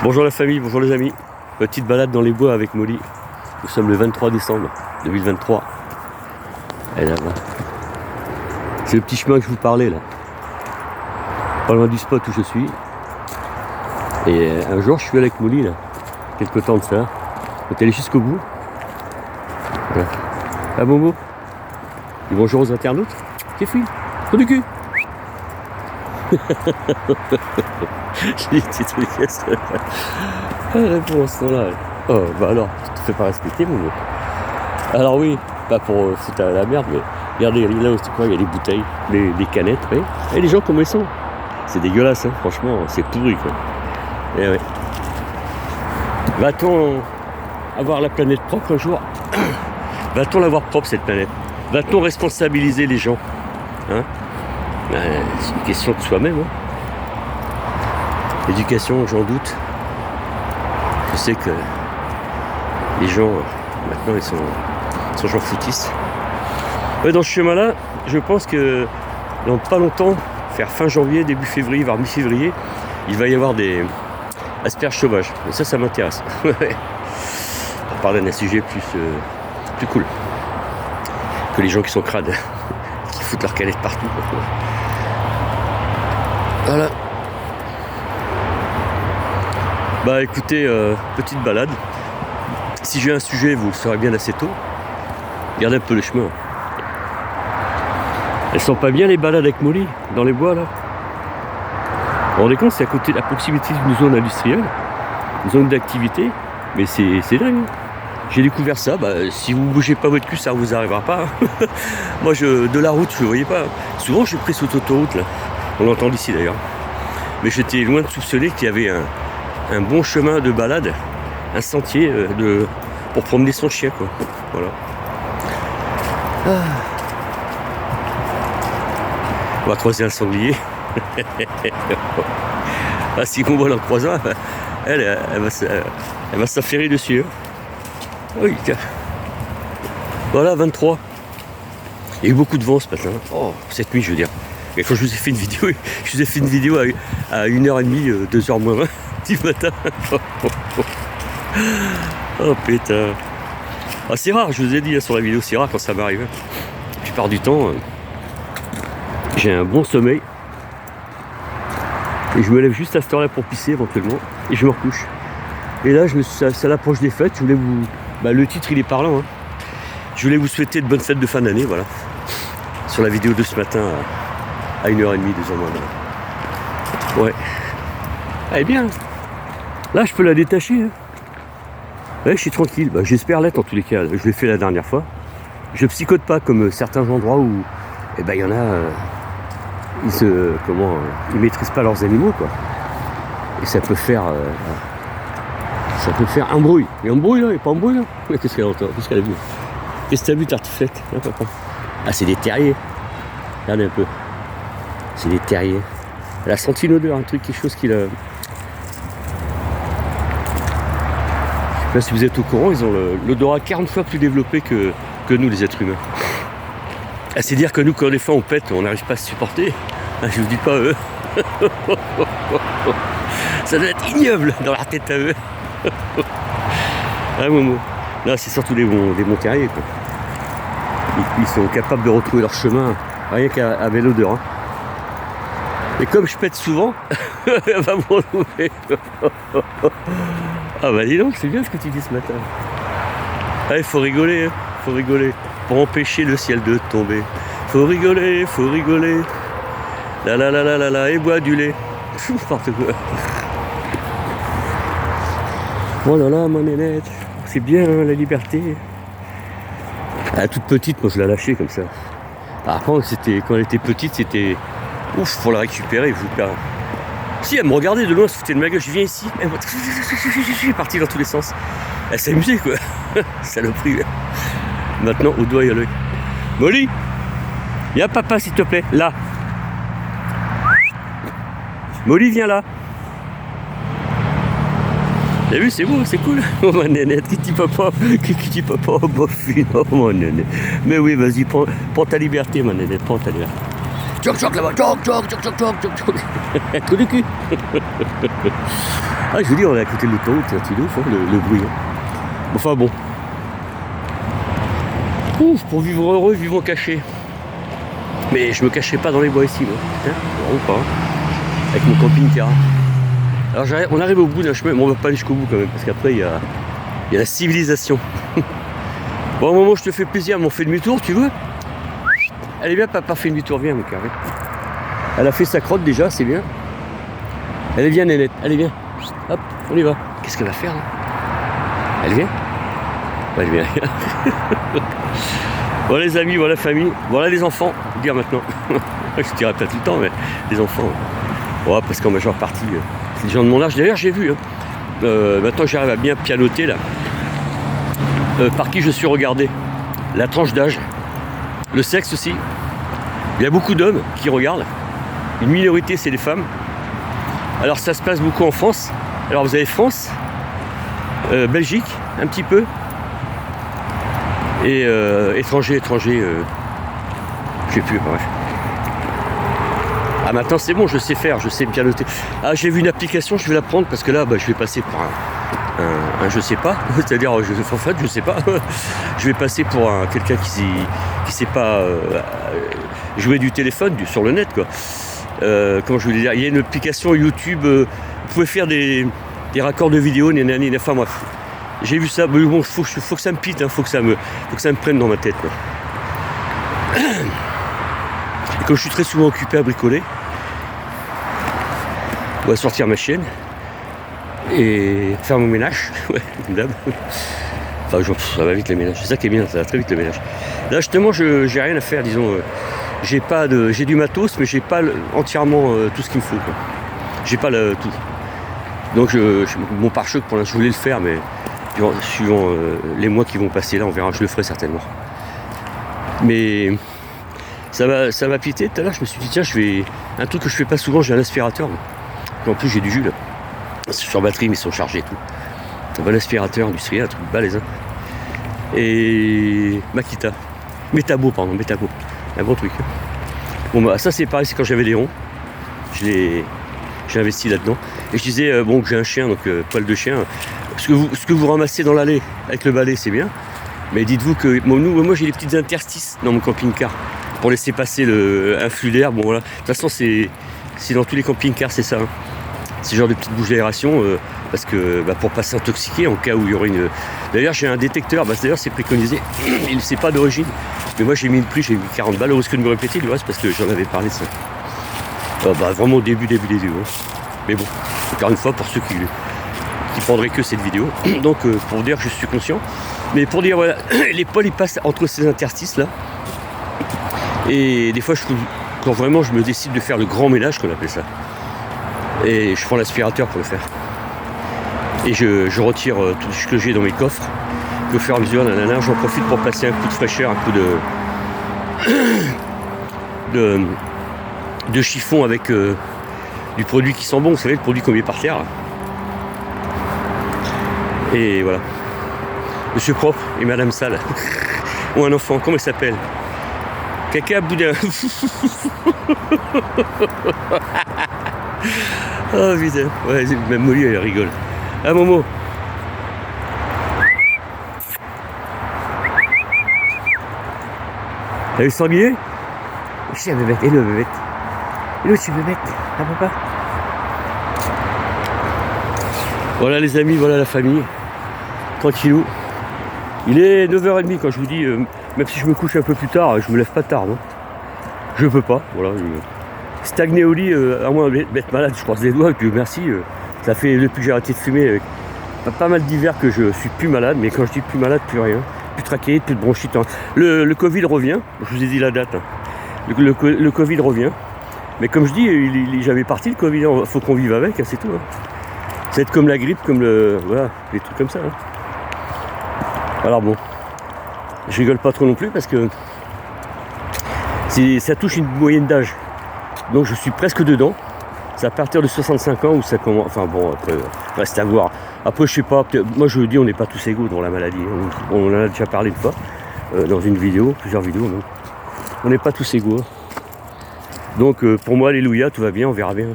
Bonjour la famille, bonjour les amis. Petite balade dans les bois avec Molly. Nous sommes le 23 décembre 2023. Et là-bas. C'est le petit chemin que je vous parlais là. Pas loin du spot où je suis. Et un jour je suis avec Molly là. Quelques temps de ça. On est allé jusqu'au bout. Voilà. Ah Momo. Et bonjour aux internautes. Qu'est-ce que trou du cul. J'ai dit des trucs. Pour ce temps-là. Oh, bah alors, tu te fais pas respecter, Momo. Alors oui, pas pour foutre à la merde, mais regardez, là où c'est quoi, il y a des bouteilles, des canettes, oui. Et les gens comment ils sont. C'est dégueulasse, hein, franchement, c'est pourri, quoi. Et ouais. Va-t-on avoir la planète propre un jour? Va-t-on l'avoir propre, cette planète? Va-t-on responsabiliser les gens, hein? C'est une question de soi-même, hein. L'éducation, j'en doute. Je sais que les gens, maintenant, ils sont gens foutistes. Ouais, dans ce chemin-là, je pense que dans pas longtemps, vers fin janvier, début février, voire mi-février, il va y avoir des asperges sauvages. Et ça m'intéresse. On parle d'un sujet plus cool que les gens qui sont crades, qui foutent leurs canettes partout. Voilà. Bah écoutez, petite balade. Si j'ai un sujet, vous le saurez bien assez tôt. Regardez un peu le chemin. Elles sont pas bien les balades avec Molly dans les bois là. Vous vous rendez compte, c'est à côté, à proximité d'une zone industrielle, une zone d'activité, mais c'est dingue. J'ai découvert ça, bah, si vous bougez pas votre cul, ça vous arrivera pas. Moi de la route, je ne voyais pas. Souvent je suis pris sur l'autoroute là. On l'entend d'ici d'ailleurs. Mais j'étais loin de soupçonner qu'il y avait un bon chemin de balade, un sentier pour promener son chien, quoi. Voilà. On va croiser un sanglier. Ah, si on voit l'en croisant, elle va s'affairer dessus. Hein. Oui, tiens. Voilà, 23. Il y a eu beaucoup de vent ce matin. Oh, cette nuit, je veux dire. Et quand je vous ai fait une vidéo, à 1h30, 2h moins 20 du matin. Oh putain. Ah, c'est rare, je vous ai dit sur la vidéo, c'est rare quand ça m'arrive. La plupart du temps, j'ai un bon sommeil. Et je me lève juste à cette heure-là pour pisser éventuellement. Et je me recouche. Et là, ça l'approche des fêtes. Je voulais vous. Bah, le titre, il est parlant. Hein. Je voulais vous souhaiter de bonnes fêtes de fin d'année, voilà. Sur la vidéo de ce matin à 1h30, 2h moins 20. Ouais. Elle est bien. Là, je peux la détacher. Hein. Ouais, je suis tranquille. Bah, j'espère l'être en tous les cas. Je l'ai fait la dernière fois. Je psychote pas comme certains endroits où il y en a. Ils maîtrisent pas leurs animaux, quoi. Et ça peut faire un bruit. Il y a un bruit là, il n'y a pas un bruit là. Mais qu'est-ce qu'elle entend? Qu'est-ce qu'elle a vu? Qu'est-ce que t'as vu, tartiflette? Ah, c'est des terriers. Regardez un peu. C'est des terriers. Elle a senti une odeur, un truc, quelque chose qui l'a. Je sais pas si vous êtes au courant, ils ont l'odorat 40 fois plus développé que nous, les êtres humains. Ah, c'est dire que nous, quand des fois on pète, on n'arrive pas à se supporter. Ah, je vous dis pas eux. Ça doit être ignoble dans leur tête à eux. Ah, Momo. Là, c'est surtout des bons terriers, quoi. Ils sont capables de retrouver leur chemin rien qu'avec l'odeur. Hein. Et comme je pète souvent, elle va me retrouver. Ah bah dis donc, c'est bien ce que tu dis ce matin. Ah, il faut rigoler, hein. Faut rigoler. Pour empêcher le ciel de tomber. Faut rigoler, faut rigoler. La la la la la la, et bois du lait. N'importe quoi. Oh là là, ma nénette. C'est bien, hein, la liberté. Ah, toute petite, moi je la lâchais comme ça. Par contre, quand elle était petite, c'était ouf pour la récupérer. Si elle me regardait de loin, elle se foutait de ma gueule, je viens ici. Je suis parti dans tous les sens. Elle s'amusait, quoi. Saloperie. Maintenant, au doigt et à l'œil. Molly, viens papa s'il te plaît, là. Molly, viens là. T'as vu, c'est beau, c'est cool. Oh ma nénette, qui dit papa, oh boffine, oh mon nénette. Mais oui, vas-y, prends ta liberté, ma nénette, prends ta liberté. Choc choc là-bas, choc choc choc choc choc choc choc. Trou du cul. Ah, je vous dis, on est à côté de l'autoroute, c'est un truc de ouf, hein, le bruit. Hein. Enfin bon. Ouf, pour vivre heureux, vivons cachés. Mais je me cacherai pas dans les bois ici, moi. Putain, vraiment pas. Hein. Avec mon camping-car. Alors on arrive au bout d'un chemin, mais on va pas aller jusqu'au bout quand même, parce qu'après il y a la civilisation. Bon, au moment où je te fais plaisir, on fait demi-tour, tu veux? Allez bien, papa, fait demi-tour, viens, mon carré. Elle a fait sa crotte déjà, c'est bien. Elle est bien, Nénette, allez, viens. Hop, on y va. Qu'est-ce qu'elle va faire là? Elle vient? Ouais, elle vient. Voilà les amis, voilà la famille, voilà les enfants, dire maintenant. Je dirais pas tout le temps, mais les enfants. Ouais, parce qu'en majeure partie, c'est des gens de mon âge. D'ailleurs, j'ai vu, hein, maintenant j'arrive à bien pianoter là, par qui je suis regardé, la tranche d'âge, le sexe aussi. Il y a beaucoup d'hommes qui regardent, une minorité c'est les femmes. Alors ça se passe beaucoup en France. Alors vous avez France, Belgique, un petit peu, et étranger, je sais plus, bref. Ah maintenant c'est bon, je sais faire, je sais pianoter. Ah j'ai vu une application, je vais la prendre parce que là je vais passer par un je sais pas, c'est-à-dire en fait je sais pas. Je vais passer pour quelqu'un qui sait pas jouer du téléphone, sur le net quoi. Comment je veux dire, il y a une application YouTube, vous pouvez faire des raccords de vidéo, enfin bref. J'ai vu ça, mais bon, faut que ça me pite, hein, faut que ça me prenne dans ma tête quoi. Et comme je suis très souvent occupé à bricoler, ou à sortir ma chienne, et faire mon ménage, ouais, comme d'hab. Enfin, ça va vite les ménages, c'est ça qui est bien, ça va très vite le ménage. Là justement, j'ai rien à faire, disons, j'ai du matos, mais j'ai pas entièrement tout ce qu'il me faut, quoi. J'ai pas tout. Donc mon pare-choc pour l'instant, je voulais le faire, mais suivant les mois qui vont passer là, on verra, je le ferai certainement. Mais ça m'a pité tout à l'heure, je me suis dit tiens, un truc que je fais pas souvent, j'ai un aspirateur. En plus j'ai du jus là. Sur batterie, mais ils sont chargés et tout. Un bon aspirateur industriel, un truc balèze. Hein. Et Makita. Metabo. Un bon truc. Bon bah ça c'est pareil, c'est quand j'avais des ronds. J'ai investi là-dedans. Et je disais bon que j'ai un chien, donc poil de chien. Ce que vous ramassez dans l'allée avec le balai, c'est bien. Mais dites-vous que moi j'ai des petites interstices dans mon camping-car pour laisser passer un flux d'air. Bon voilà. De toute façon c'est dans tous les camping-cars, c'est ça. Hein. C'est genre de petites bouches d'aération parce que pour pas s'intoxiquer en cas où il y aurait une. D'ailleurs j'ai un détecteur, d'ailleurs c'est préconisé. C'est pas d'origine. Mais moi j'ai mis une pluie, j'ai mis 40 balles. Au risque de me répéter du reste parce que j'en avais parlé de ça. Vraiment au début. Hein. Mais bon, encore une fois pour ceux qui prendraient que cette vidéo. Donc pour dire que je suis conscient. Mais pour dire voilà, les poils ils passent entre ces interstices là. Et des fois quand vraiment je me décide de faire le grand ménage, qu'on appelle ça. Et je prends l'aspirateur pour le faire. Et je retire tout ce que j'ai dans mes coffres. Et au fur et à mesure, j'en profite pour passer un coup de fraîcheur, un coup de chiffon avec du produit qui sent bon, vous savez, le produit qu'on met par terre. Et voilà. Monsieur propre et madame sale. Ou un enfant, comment il s'appelle? Caca boudin. Oh putain, ouais, même Molly elle rigole. Ah Momo. T'as vu le sanglier? C'est la bébête, hello bébête. Hello c'est bébête, ah papa. Voilà les amis, voilà la famille. Tranquillou. Il est 9h30 quand je vous dis, même si je me couche un peu plus tard, je me lève pas tard, non? Je peux pas, voilà. Stagner au lit, à moins d'être malade, je croise les doigts, et puis merci, ça fait depuis que j'ai arrêté de fumer, pas mal d'hiver que je suis plus malade, mais quand je dis plus malade, plus rien, plus traqué, plus de bronchite. Hein. Le Covid revient, je vous ai dit la date, hein. Le Covid revient, mais comme je dis, il est jamais parti le Covid, il faut qu'on vive avec, hein, c'est tout. Hein. Ça va être comme la grippe, comme voilà, des trucs comme ça. Hein. Alors bon, je rigole pas trop non plus parce que ça touche une moyenne d'âge. Donc je suis presque dedans. C'est à partir de 65 ans où ça commence. Enfin bon, après, reste à voir. Après, je sais pas, moi je dis on n'est pas tous égaux dans la maladie. On en a déjà parlé une fois, dans une vidéo, plusieurs vidéos. Donc. On n'est pas tous égaux. Donc pour moi, alléluia, tout va bien, on verra bien.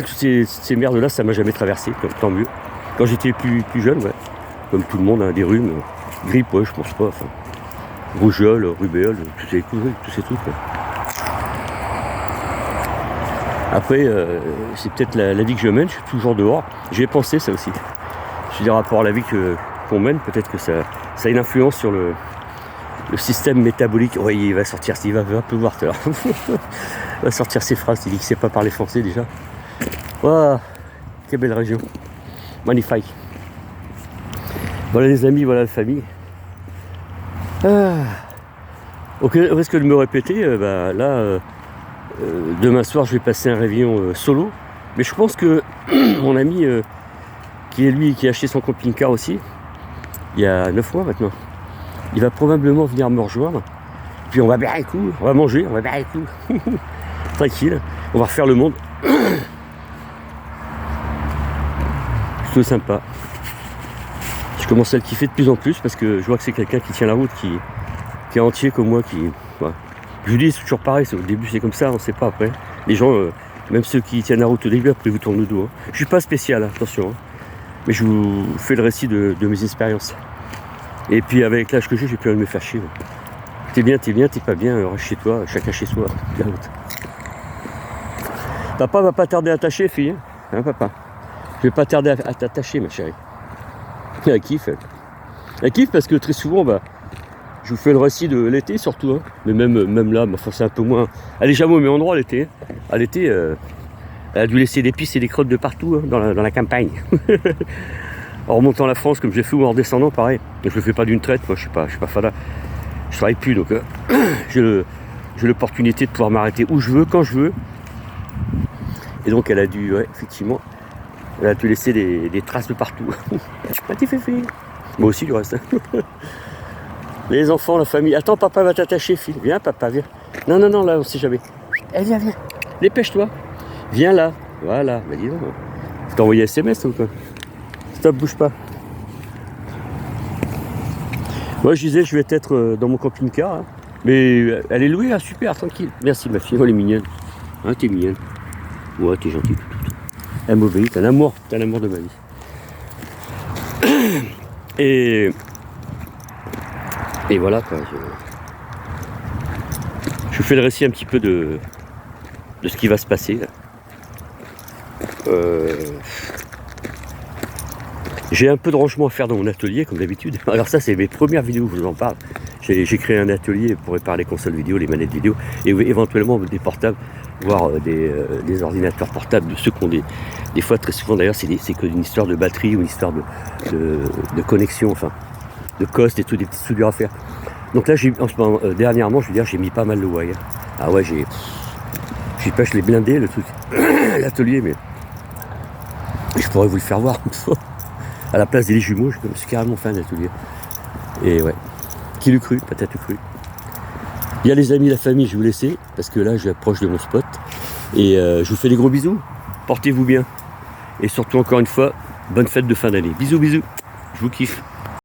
toutes ces merdes-là, ça m'a jamais traversé, tant mieux. Quand j'étais plus jeune, ouais, comme tout le monde, hein, des rhumes, grippe, ouais, je pense pas, enfin, rougeole, rubéole, tous ces trucs. Ouais. Après, c'est peut-être la vie que je mène, je suis toujours dehors. J'y ai pensé, ça aussi. Je veux dire, rapport à la vie qu'on mène, peut-être que ça a une influence sur le système métabolique. Oui, il va sortir, il va un peu voir tout à l'heure. Il va sortir ses phrases, il dit qu'il ne sait pas parler français déjà. Waouh, quelle belle région. Magnifique. Voilà les amis, voilà la famille. Au risque de me répéter, demain soir je vais passer un réveillon solo. Mais je pense que mon ami qui a acheté son camping-car aussi, il y a 9 mois maintenant, il va probablement venir me rejoindre. Puis on va boire un coup, on va manger, on va boire un coup. Tranquille, on va refaire le monde. Plutôt sympa. Je commence à le kiffer de plus en plus parce que je vois que c'est quelqu'un qui tient la route, qui est entier comme moi, voilà. Je vous dis, c'est toujours pareil, au début c'est comme ça, on ne sait pas après. Les gens, même ceux qui tiennent la route au début, après ils vous tournent le dos. Hein. Je suis pas spécial, hein, attention. Hein. Mais je vous fais le récit de mes expériences. Et puis avec l'âge que j'ai plus envie de me faire chier. Ouais. T'es bien, t'es pas bien, reste chez toi, chacun chez soi. La route. Papa va pas tarder à tâcher, fille. Hein, papa? Je vais pas tarder à t'attacher, ma chérie. Elle kiffe, elle. Elle kiffe parce que très souvent, je vous fais le récit de l'été surtout. Hein. Mais même là, c'est un peu moins. Elle est jamais au même endroit l'été. Hein. À l'été, elle a dû laisser des pistes et des crottes de partout, hein, dans la campagne. En remontant la France, comme j'ai fait, ou en redescendant, pareil. Je le fais pas d'une traite, moi, je suis pas fada. Je travaille plus, donc j'ai l'opportunité de pouvoir m'arrêter où je veux, quand je veux. Et donc, elle a dû, ouais, effectivement, elle a dû laisser des traces de partout. Petit féfé. Moi aussi, du reste. Les enfants, la famille. Attends, papa va t'attacher, fille. Viens, papa, viens. Non, là, on sait jamais. Eh, viens. Dépêche-toi. Viens là. Voilà. Mais dis donc. Je t'ai envoyé SMS ou quoi? Stop, bouge pas. Moi, je disais, je vais être dans mon camping-car. Hein. Mais elle est louée, hein, super, tranquille. Merci, ma fille. Oh, elle est mignonne. Hein, t'es mignonne. Ouais, t'es gentille. Elle m'obéit. T'es un amour de ma vie. Et voilà, quoi. Je vous fais le récit un petit peu de ce qui va se passer, là. J'ai un peu de rangement à faire dans mon atelier, comme d'habitude. Alors ça, c'est mes premières vidéos où je vous en parle. J'ai créé un atelier pour réparer les consoles vidéo, les manettes vidéo, et éventuellement des portables, voire des ordinateurs portables, de ceux qui ont des fois, très souvent d'ailleurs, c'est que une histoire de batterie ou une histoire de connexion, enfin, de cost et tout, des petites soudures à faire. Donc là, dernièrement, je veux dire, j'ai mis pas mal de wire. Ah ouais, je l'ai blindé, le truc, l'atelier, mais je pourrais vous le faire voir une fois. À la place des jumeaux, je suis carrément fait un atelier. Et ouais, qui l'eût cru, peut-être cru. Il y a les amis, la famille, je vais vous laisser, parce que là, j'approche de mon spot. Et je vous fais des gros bisous. Portez-vous bien. Et surtout, encore une fois, bonne fête de fin d'année. Bisous, je vous kiffe.